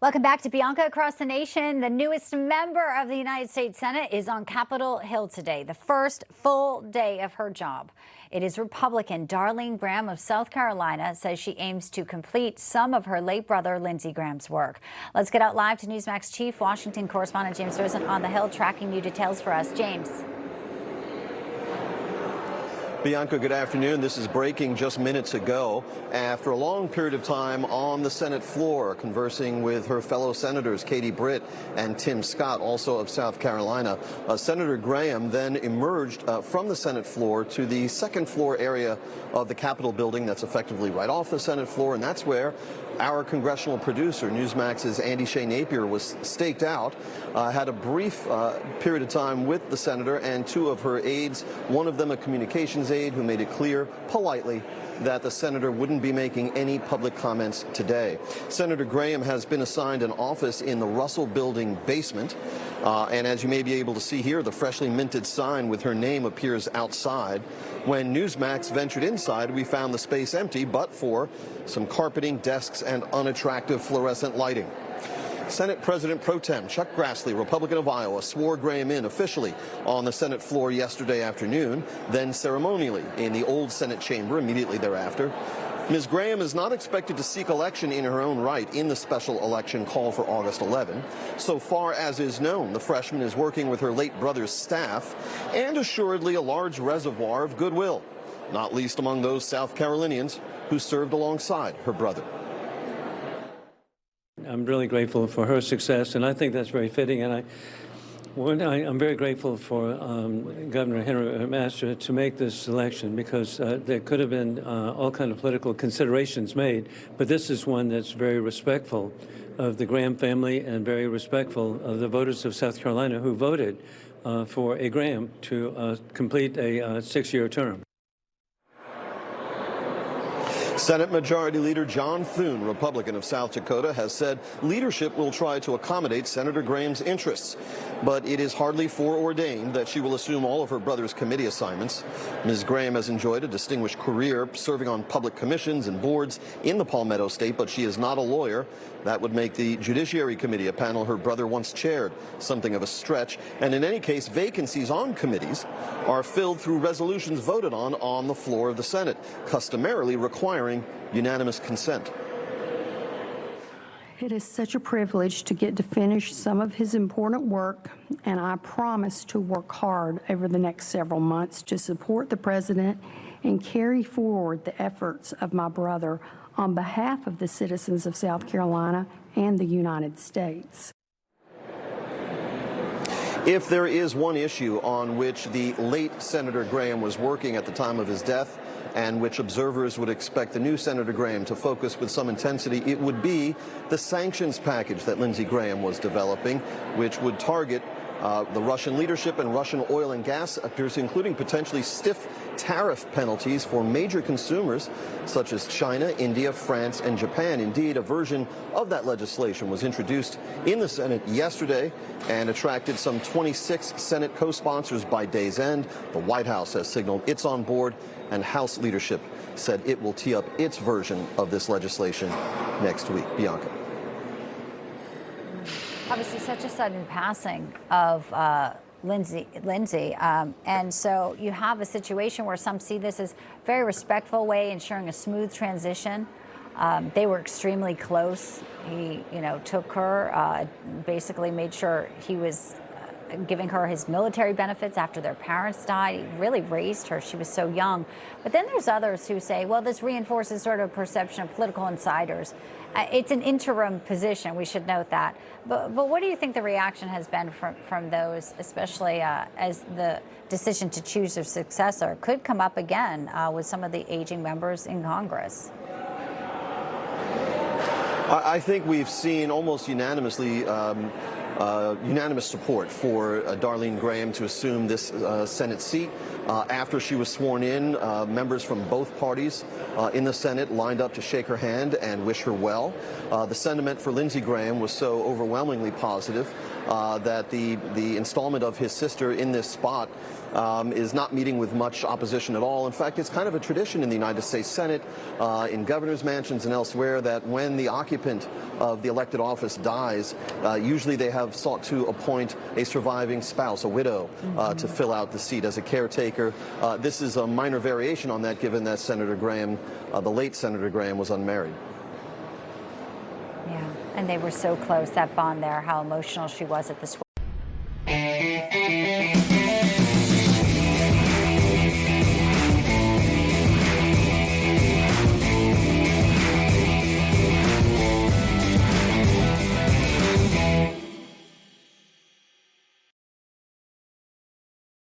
Welcome back to Bianca Across the Nation. The newest member of the United States Senate is on Capitol Hill today, the first full day of her job. It is Republican Darline Graham of South Carolina says she aims to complete some of her late brother Lindsey Graham's work. Let's get out live to Newsmax Chief Washington Correspondent James Rosen on the Hill, tracking new details for us. James. Bianca, good afternoon. This is breaking just minutes ago. After a long period of time on the Senate floor, conversing with her fellow senators, Katie Britt and Tim Scott, also of South Carolina, Senator Graham then emerged from the Senate floor to the second floor area of the Capitol building. That's effectively right off the Senate floor, and that's where our congressional producer, Newsmax's Andy Shea Napier, was staked out, had a brief period of time with the senator and two of her aides, one of them a communications aide who made it clear politely that the senator wouldn't be making any public comments today. Senator Graham has been assigned an office in the Russell Building basement. And as you may be able to see here, the freshly minted sign with her name appears outside. When Newsmax ventured inside, we found the space empty, but for some carpeting, desks, and unattractive fluorescent lighting. Senate President Pro Tem Chuck Grassley, Republican of Iowa, swore Graham in officially on the Senate floor yesterday afternoon, then ceremonially in the old Senate chamber immediately thereafter. Ms. Graham is not expected to seek election in her own right in the special election call for August 11. So far as is known, the freshman is working with her late brother's staff and assuredly a large reservoir of goodwill, not least among those South Carolinians who served alongside her brother. I'm really grateful for her success, and I think that's very fitting. And I'm very grateful for Governor Henry Master to make this selection, because there could have been all kinds of political considerations made, but this is one that's very respectful of the Graham family and very respectful of the voters of South Carolina who voted for a Graham to complete a 6-year term. Senate Majority Leader John Thune, Republican of South Dakota, has said leadership will try to accommodate Senator Graham's interests, but it is hardly foreordained that she will assume all of her brother's committee assignments. Ms. Graham has enjoyed a distinguished career serving on public commissions and boards in the Palmetto State, but she is not a lawyer. That would make the Judiciary Committee, a panel her brother once chaired, something of a stretch. And in any case, vacancies on committees are filled through resolutions voted on the floor of the Senate, customarily requiring unanimous consent. It is such a privilege to get to finish some of his important work, and I promise to work hard over the next several months to support the President and carry forward the efforts of my brother on behalf of the citizens of South Carolina and the United States. If there is one issue on which the late Senator Graham was working at the time of his death, and which observers would expect the new Senator Graham to focus with some intensity, it would be the sanctions package that Lindsey Graham was developing, which would target the Russian leadership and Russian oil and gas sectors, including potentially stiff tariff penalties for major consumers such as China, India, France, and Japan. Indeed, a version of that legislation was introduced in the Senate yesterday and attracted some 26 Senate co-sponsors by day's end. The White House has signaled it's on board, and House leadership said it will tee up its version of this legislation next week. Bianca. Obviously, such a sudden passing of Lindsey, and so you have a situation where some see this as a very respectful way, ensuring a smooth transition. They were extremely close. He, took her, basically made sure he was giving her his military benefits after their parents died. He really raised her. She was so young. But then there's others who say, well, this reinforces sort of a perception of political insiders. It's an interim position. We should note that. But what do you think the reaction has been from those, especially as the decision to choose their successor could come up again with some of the aging members in Congress? I think we've seen almost unanimously unanimous support for Darline Graham to assume this Senate seat. After she was sworn in, members from both parties in the Senate lined up to shake her hand and wish her well. The sentiment for Lindsey Graham was so overwhelmingly positive that the installment of his sister in this spot is not meeting with much opposition at all. In fact, it's kind of a tradition in the United States Senate, in governors' mansions and elsewhere, that when the occupant occupant of the elected office dies, usually they have sought to appoint a surviving spouse, a widow, to fill out the seat as a caretaker. This is a minor variation on that, given that Senator Graham, the late Senator Graham, was unmarried. Yeah, and they were so close, that bond there, how emotional she was at this.